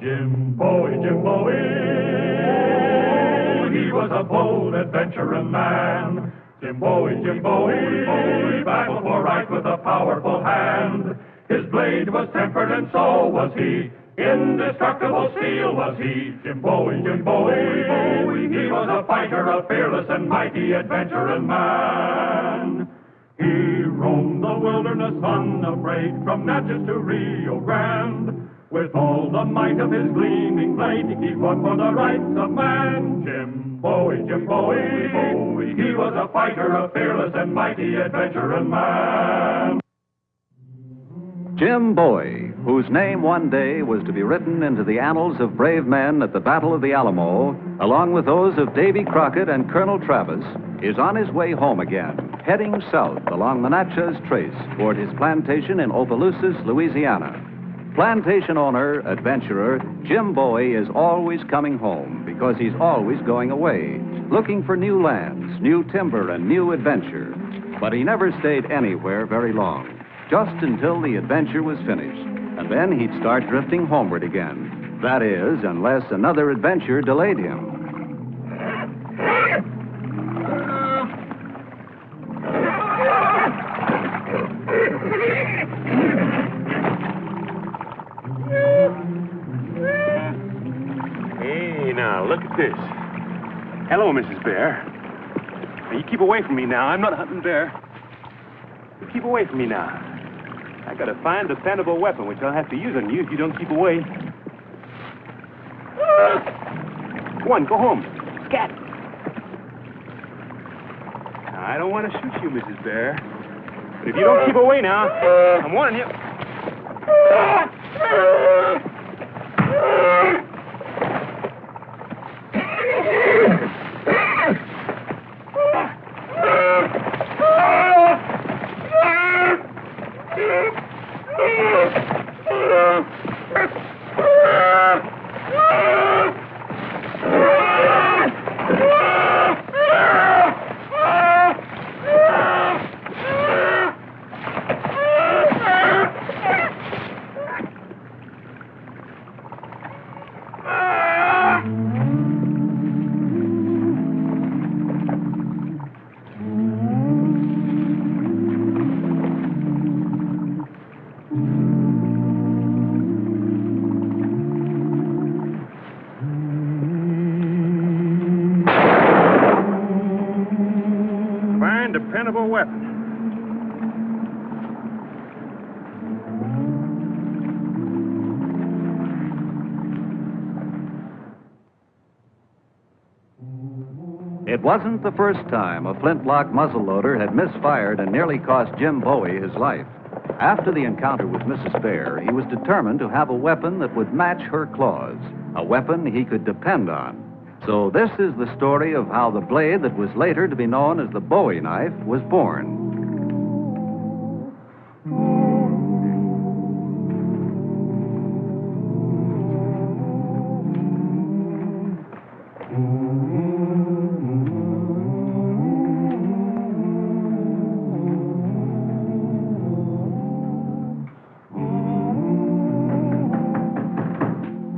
Jim Bowie. He was a bold adventuring man. Jim Bowie, battled for right with a powerful hand. His blade was tempered and so was he. Indestructible steel was he. Jim Bowie. He was a fighter, a fearless and mighty adventuring man. He roamed the wilderness unafraid, from Natchez to Rio Grande. With all the might of his gleaming blade, he fought for the rights of man. Jim Bowie. He was a fighter, a fearless and mighty adventuring man. Jim Bowie, whose name one day was to be written into the annals of brave men at the Battle of the Alamo, along with those of Davy Crockett and Colonel Travis, is on his way home again, heading south along the Natchez Trace toward his plantation in Opelousas, Louisiana. Plantation owner, adventurer, Jim Bowie is always coming home because he's always going away, looking for new lands, new timber, and new adventure. But he never stayed anywhere very long, just until the adventure was finished, and then he'd start drifting homeward again. That is, unless another adventure delayed him. Hey, now, look at this. Hello, Mrs. Bear. Now, you keep away from me now. I'm not hunting bear. You keep away from me now. I gotta find a dependable weapon, which I'll have to use on you if you don't keep away. Go on, go home. Scat. Now, I don't want to shoot you, Mrs. Bear. But if you don't keep away now, I'm warning you. Dependable weapon. It wasn't the first time a flintlock muzzleloader had misfired and nearly cost Jim Bowie his life. After the encounter with Mrs. Bear, he was determined to have a weapon that would match her claws, a weapon he could depend on. So this is the story of how the blade that was later to be known as the Bowie knife was born.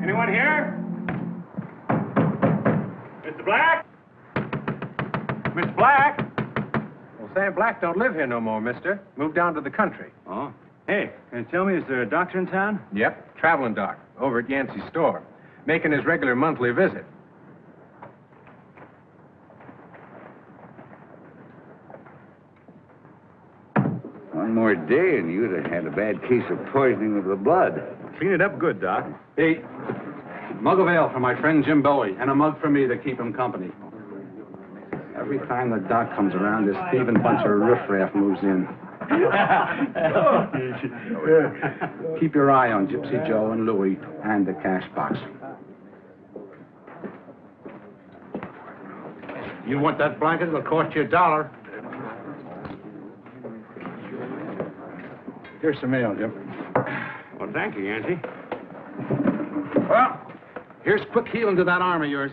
Anyone here? Mr. Black? Miss Black? Well, Sam Black don't live here no more, mister. Moved down to the country. Oh. Hey, can you tell me, is there a doctor in town? Yep, traveling doc, over at Yancey's store, making his regular monthly visit. One more day and you'd have had a bad case of poisoning of the blood. Clean it up good, Doc. Hey, mug of ale for my friend Jim Bowie, and a mug for me to keep him company. Every time the doc comes around, this thieving bunch of riffraff moves in. Keep your eye on Gypsy Joe and Louie and the cash box. You want that blanket? It'll cost you $1. Here's some mail, Jim. Well, thank you, Yancey. Well, here's quick healing to that arm of yours.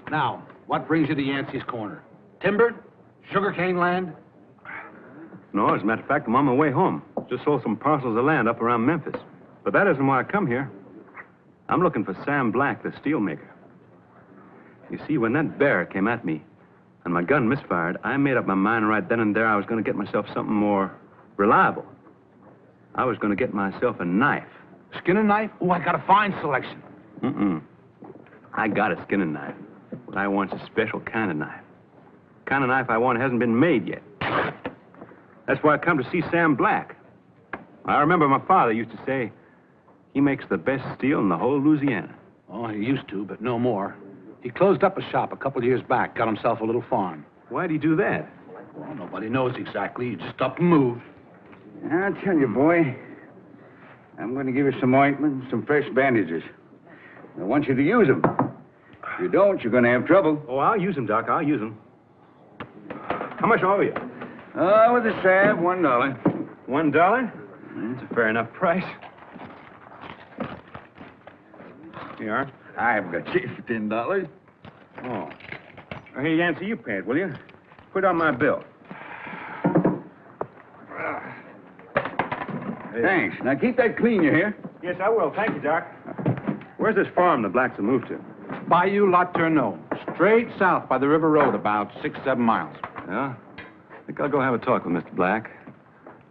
Now, what brings you to Yancey's Corner? Timber? Sugarcane land? No, as a matter of fact, I'm on my way home. Just sold some parcels of land up around Memphis. But that isn't why I come here. I'm looking for Sam Black, the steelmaker. You see, when that bear came at me and my gun misfired, I made up my mind right then and there I was going to get myself something more reliable. I was going to get myself a knife. Skinning knife? Oh, I got a fine selection. I got a skinning knife. What I want's a special kind of knife. The kind of knife I want hasn't been made yet. That's why I come to see Sam Black. I remember my father used to say he makes the best steel in the whole Louisiana. Oh, he used to, but no more. He closed up a shop a couple of years back, got himself a little farm. Why'd he do that? Well, nobody knows exactly. He just up and moved. I'll tell you, boy. I'm going to give you some ointment, some fresh bandages. I want you to use them. If you don't, you're going to have trouble. Oh, I'll use them, Doc. I'll use them. How much owe you? With a salve, $1. $1? That's a fair enough price. Here you are. I've got you for $10. Oh. Hey, Yancey, you pay it, will you? Put it on my bill. Thanks. Now keep that clean, you hear? Yes, I will. Thank you, Doc. Where's this farm the Blacks have moved to? Bayou La Tourneau. Straight south by the river road, about 6-7 miles. Yeah? I think I'll go have a talk with Mr. Black.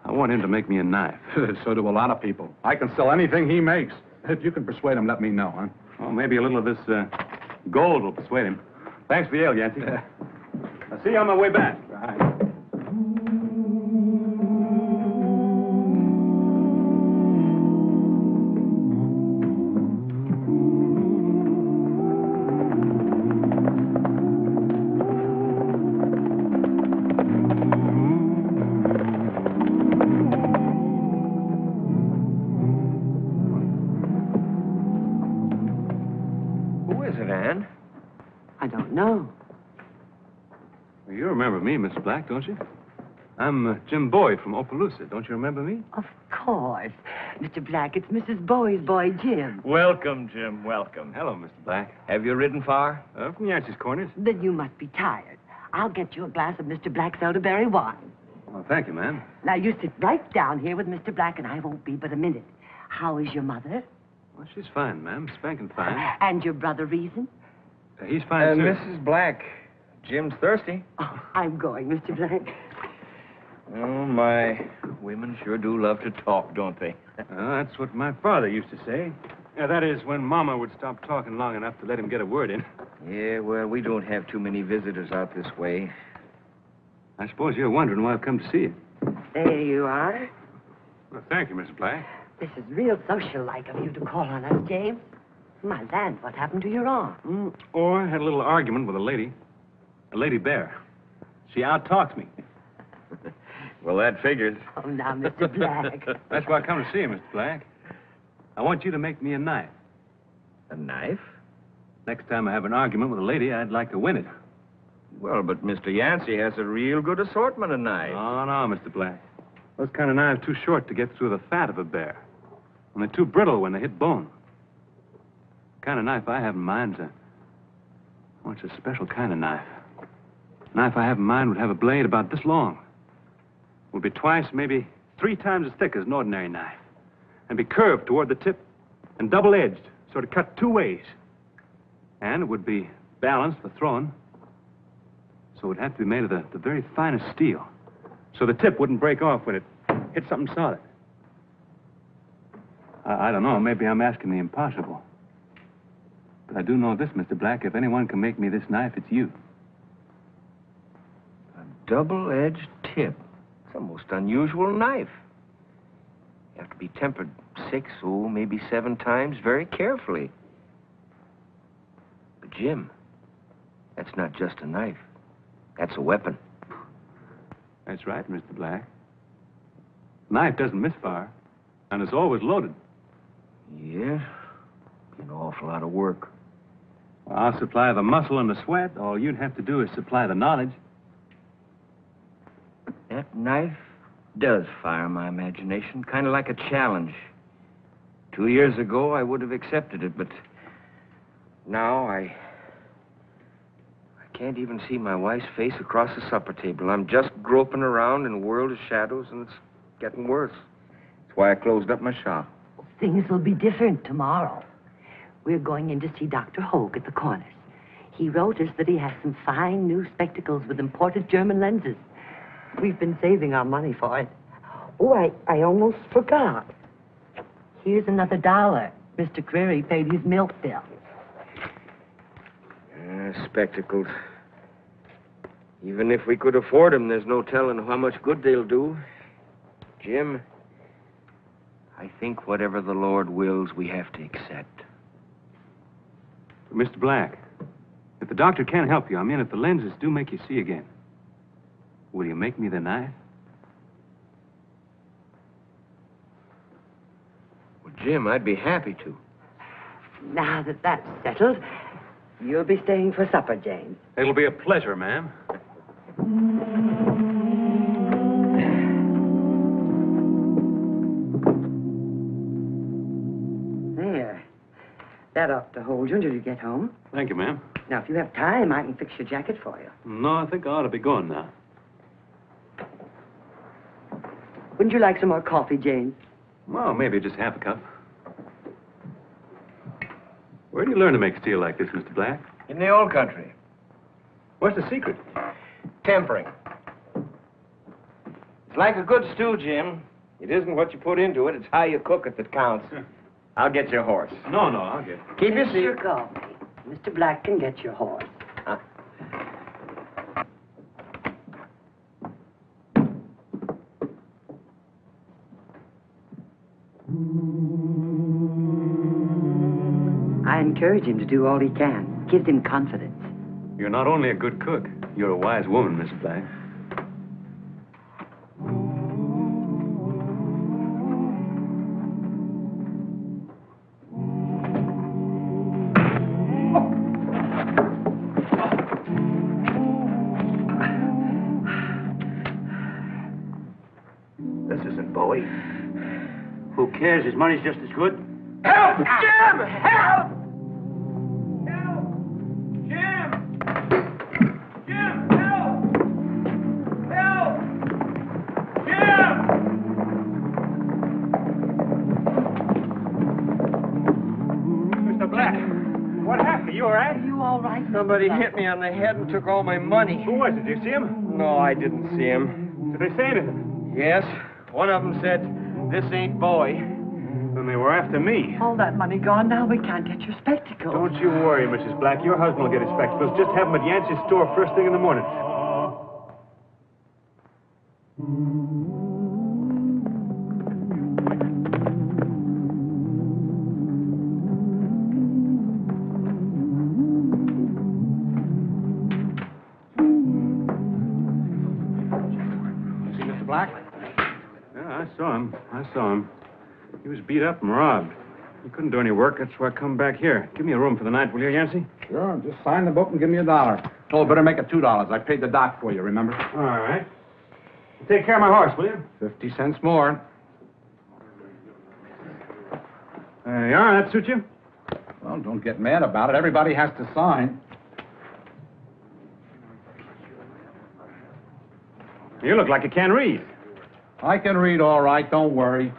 I want him to make me a knife. So do a lot of people. I can sell anything he makes. If you can persuade him, let me know, huh? Well, maybe a little of this gold will persuade him. Thanks for the ale, Yancey. I'll see you on my way back. Right. I don't know. Well, you remember me, Mr. Black, don't you? I'm Jim Bowie from Opelousas. Don't you remember me? Of course. Mr. Black, it's Mrs. Bowie's boy, Jim. Welcome, Jim, welcome. Hello, Mr. Black. Have you ridden far? From Yancey's Corners. Then you must be tired. I'll get you a glass of Mr. Black's elderberry wine. Well, thank you, ma'am. Now, you sit right down here with Mr. Black, and I won't be but a minute. How is your mother? Well, she's fine, ma'am. Spanking fine. And your brother, Reason? He's fine, too. Mrs. Black, Jim's thirsty. Oh, I'm going, Mr. Black. Oh, my. Women sure do love to talk, don't they? That's what my father used to say. Yeah, that is, when Mama would stop talking long enough to let him get a word in. Yeah, well, we don't have too many visitors out this way. I suppose you're wondering why I've come to see you. There you are. Well, thank you, Mr. Black. This is real social-like of you to call on us, James. My land, what happened to your arm? Or I had a little argument with a lady bear. She out-talks me. Well, that figures. Oh, now, Mr. Black. That's why I come to see you, Mr. Black. I want you to make me a knife. A knife? Next time I have an argument with a lady, I'd like to win it. Well, but Mr. Yancey has a real good assortment of knives. Oh, no, Mr. Black. Those kind of knives are too short to get through the fat of a bear. And they're too brittle when they hit bone. The kind of knife I have in mind's it's a special kind of knife. The knife I have in mind would have a blade about this long. Would be twice, maybe 3 times as thick as an ordinary knife. And be curved toward the tip and double-edged, so to cut 2 ways. And it would be balanced for throwing. So it would have to be made of the very finest steel. So the tip wouldn't break off when it hit something solid. I don't know. Maybe I'm asking the impossible. But I do know this, Mr. Black. If anyone can make me this knife, it's you. A double-edged tip. It's a most unusual knife. You have to be tempered 6, maybe 7 times very carefully. But, Jim, that's not just a knife. That's a weapon. That's right, Mr. Black. Knife doesn't misfire, and it's always loaded. Yeah, an awful lot of work. Well, I'll supply the muscle and the sweat. All you'd have to do is supply the knowledge. That knife does fire my imagination, kind of like a challenge. 2 years ago, I would have accepted it, but now I can't even see my wife's face across the supper table. I'm just groping around in a world of shadows, and it's getting worse. That's why I closed up my shop. Things will be different tomorrow. We're going in to see Dr. Hogue at the Corners. He wrote us that he has some fine new spectacles with imported German lenses. We've been saving our money for it. Oh, I almost forgot. Here's another $1. Mr. Creary paid his milk bill. Spectacles. Even if we could afford them, there's no telling how much good they'll do. Jim, I think whatever the Lord wills, we have to accept. Mr. Black, if the doctor can't help you, I mean, if the lenses do make you see again, will you make me the knife? Well, Jim, I'd be happy to. Now that that's settled, you'll be staying for supper, James. It'll be a pleasure, ma'am. There. That ought to hold you until you get home. Thank you, ma'am. Now, if you have time, I can fix your jacket for you. No, I think I ought to be going now. Wouldn't you like some more coffee, James? Well, maybe just half a cup. Where do you learn to make steel like this, Mr. Black? In the old country. What's the secret? Tempering. It's like a good stew, Jim. It isn't what you put into it, it's how you cook it that counts. I'll get your horse. No, I'll get it. Keep your seat. Mr. Coffee. Mr. Black can get your horse. Huh? I encourage him to do all he can. Gives him confidence. You're not only a good cook, you're a wise woman, Miss Black. This isn't Bowie. Who cares? His money's just as good. Help! Jim! Help! Help! Jim! Jim, help! Help! Jim! Mr. Black, what happened? Are you all right? Are you all right? Somebody hit me on the head and took all my money. Who was it? Did you see him? No, I didn't see him. Did they say anything? Yes, one of them said, "This ain't Bowie." Then they were after me. All that money gone now, we can't get your spectacles. Don't you worry, Mrs. Black. Your husband will get his spectacles. Just have them at Yancey's store first thing in the morning. See Mr. Black? Yeah, I saw him. He was beat up and robbed. He couldn't do any work. That's why I come back here. Give me a room for the night, will you, Yancey? Sure. Just sign the book and give me $1. Oh, better make it $2. I paid the doc for you, remember? All right. Take care of my horse, will you? 50 cents more. There you are. That suit you? Well, don't get mad about it. Everybody has to sign. You look like you can't read. I can read all right. Don't worry.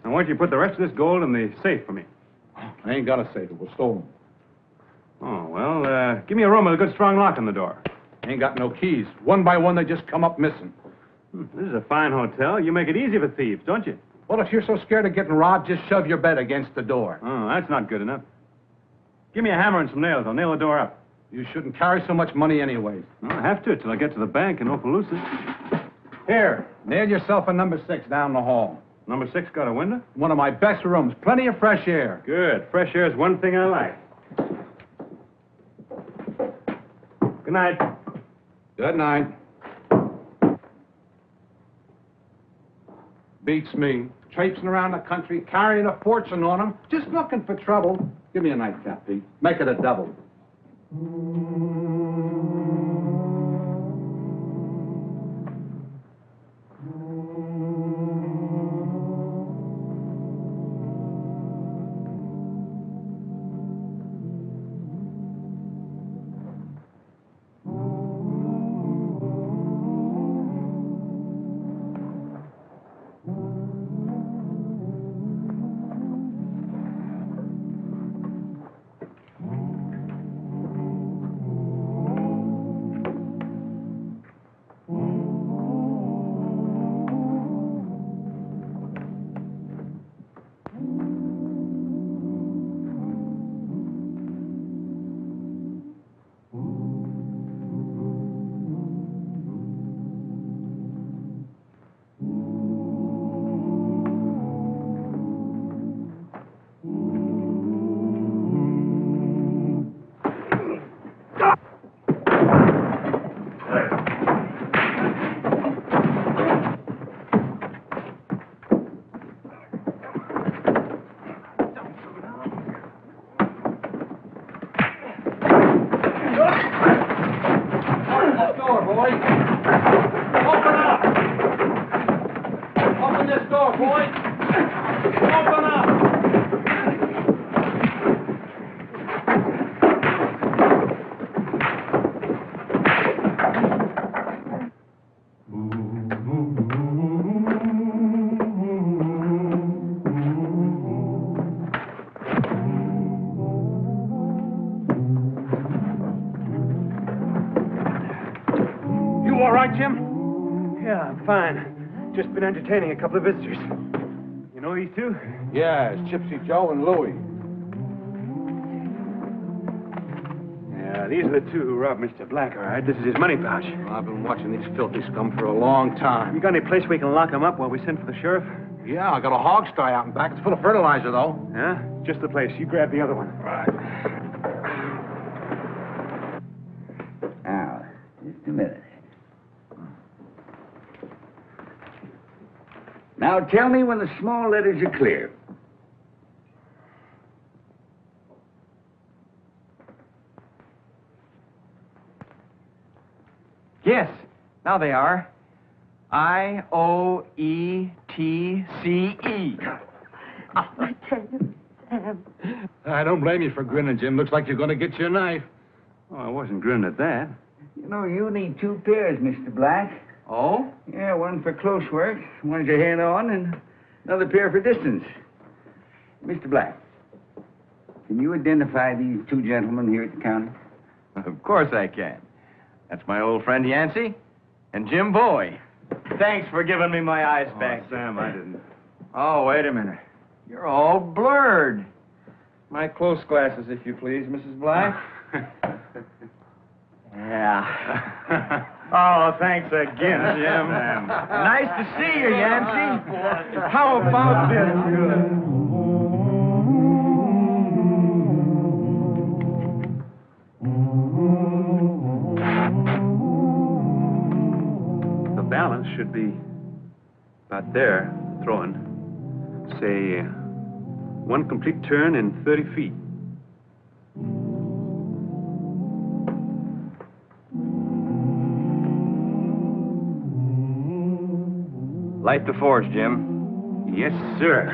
I want you to put the rest of this gold in the safe for me. I ain't got to save it. We'll stolen. Oh, well, give me a room with a good, strong lock on the door. Ain't got no keys. One by one, they just come up missing. This is a fine hotel. You make it easy for thieves, don't you? Well, if you're so scared of getting robbed, just shove your bed against the door. Oh, that's not good enough. Give me a hammer and some nails. I'll nail the door up. You shouldn't carry so much money anyways. I have to till I get to the bank in Opelousas. Here, nail yourself a number 6 down the hall. Number 6 got a window? One of my best rooms. Plenty of fresh air. Good. Fresh air is one thing I like. Good night. Good night. Beats me. Traipsing around the country, carrying a fortune on him, just looking for trouble. Give me a nightcap, Pete. Make it a double. You all right, Jim? Yeah, I'm fine. Just been entertaining a couple of visitors. You know these two? Yeah, it's Gypsy Joe and Louie. Yeah, these are the two who robbed Mr. Black, all right? This is his money pouch. Well, I've been watching these filthy scum for a long time. You got any place we can lock them up while we send for the sheriff? Yeah, I got a hog sty out in back. It's full of fertilizer, though. Yeah? Just the place. You grab the other one. Right. Now, just a minute. Now tell me when the small letters are clear. Yes, now they are. I-O-E-T-C-E. I tell you, Sam. I don't blame you for grinning, Jim. Looks like you're going to get your knife. Oh, I wasn't grinning at that. You know, you need 2 pairs, Mr. Black. Oh? Yeah, one for close work, one your hand on, and another pair for distance. Mr. Black, can you identify these 2 gentlemen here at the counter? Of course I can. That's my old friend Yancey and Jim Bowie. Thanks for giving me my eyes back. Sam, I didn't. Oh, wait a minute. You're all blurred. My close glasses, if you please, Mrs. Black. Yeah. Oh, thanks again, Jim. Nice to see you, Yancey. How about this? The balance should be about there, throwing. Say, 1 complete turn in 30 feet. Light the forge, Jim. Yes, sir.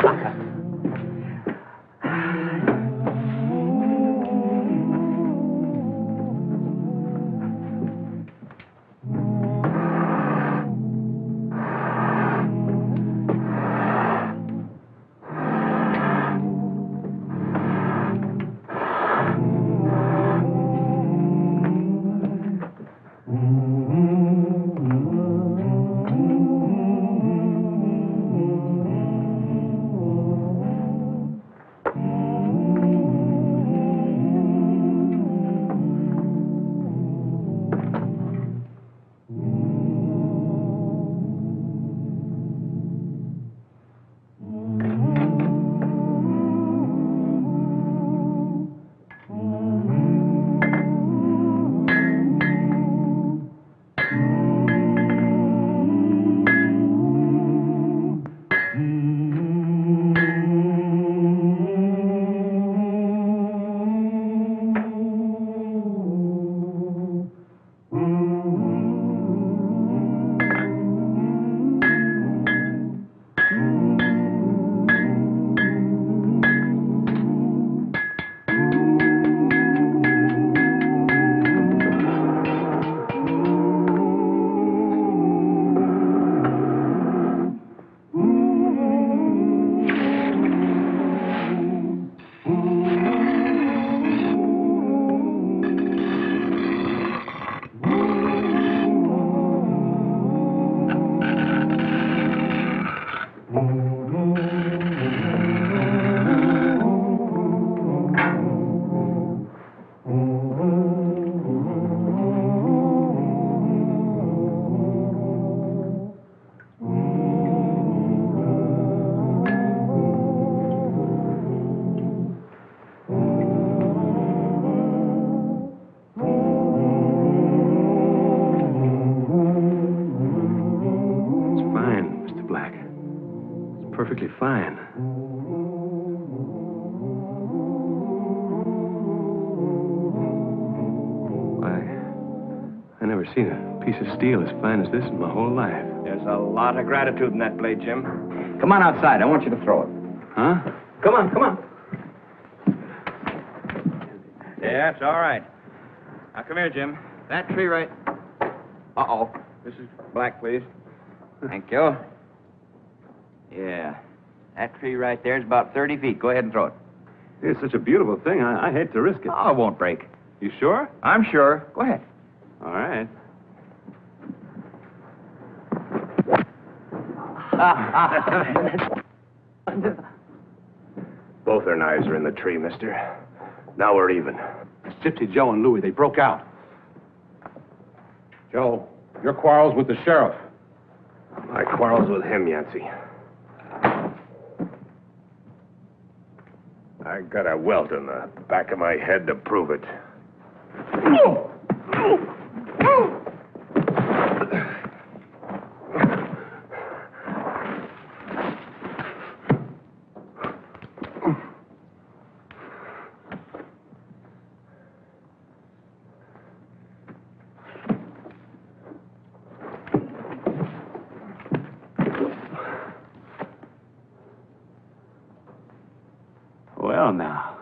Perfectly fine. I never seen a piece of steel as fine as this in my whole life. There's a lot of gratitude in that blade, Jim. Come on outside. I want you to throw it. Huh? Come on, come on. Yeah, it's all right. Now, come here, Jim. That tree right... Uh-oh. This is Black, please. Thank you. Yeah. That tree right there is about 30 feet. Go ahead and throw it. It's such a beautiful thing. I hate to risk it. Oh, it won't break. You sure? I'm sure. Go ahead. All right. Both their knives are in the tree, mister. Now we're even. It's Gypsy Joe and Louie. They broke out. Joe, your quarrel's with the sheriff. My quarrel's with him, Yancey. I got a welt in the back of my head to prove it. Well, now.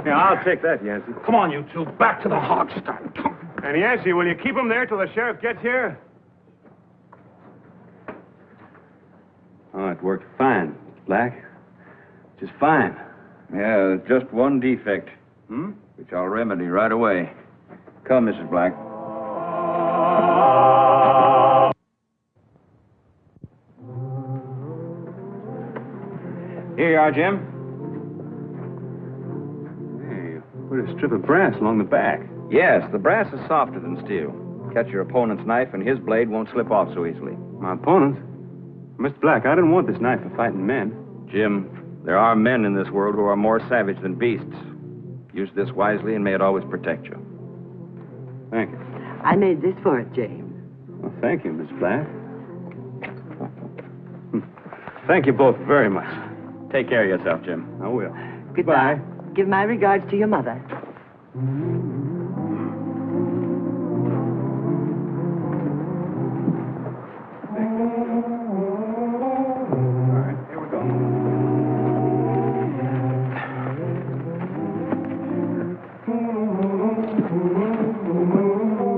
Yeah, I'll take that, Yancey. Come on, you two. Back to the hog stand. And Yancey, will you keep him there till the sheriff gets here? Oh, it worked fine, Black. Just fine. Yeah, there's just one defect, which I'll remedy right away. Come, Mrs. Black. Here you are, Jim. Put a strip of brass along the back. Yes, the brass is softer than steel. Catch your opponent's knife, and his blade won't slip off so easily. My opponent? Mr. Black, I didn't want this knife for fighting men. Jim, there are men in this world who are more savage than beasts. Use this wisely, and may it always protect you. Thank you. I made this for it, James. Well, thank you, Miss Black. Thank you both very much. Take care of yourself, Jim. I will. Goodbye. Give my regards to your mother.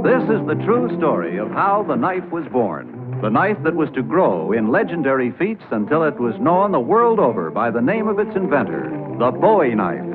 This is the true story of how the knife was born. The knife that was to grow in legendary feats until it was known the world over by the name of its inventor, the Bowie knife.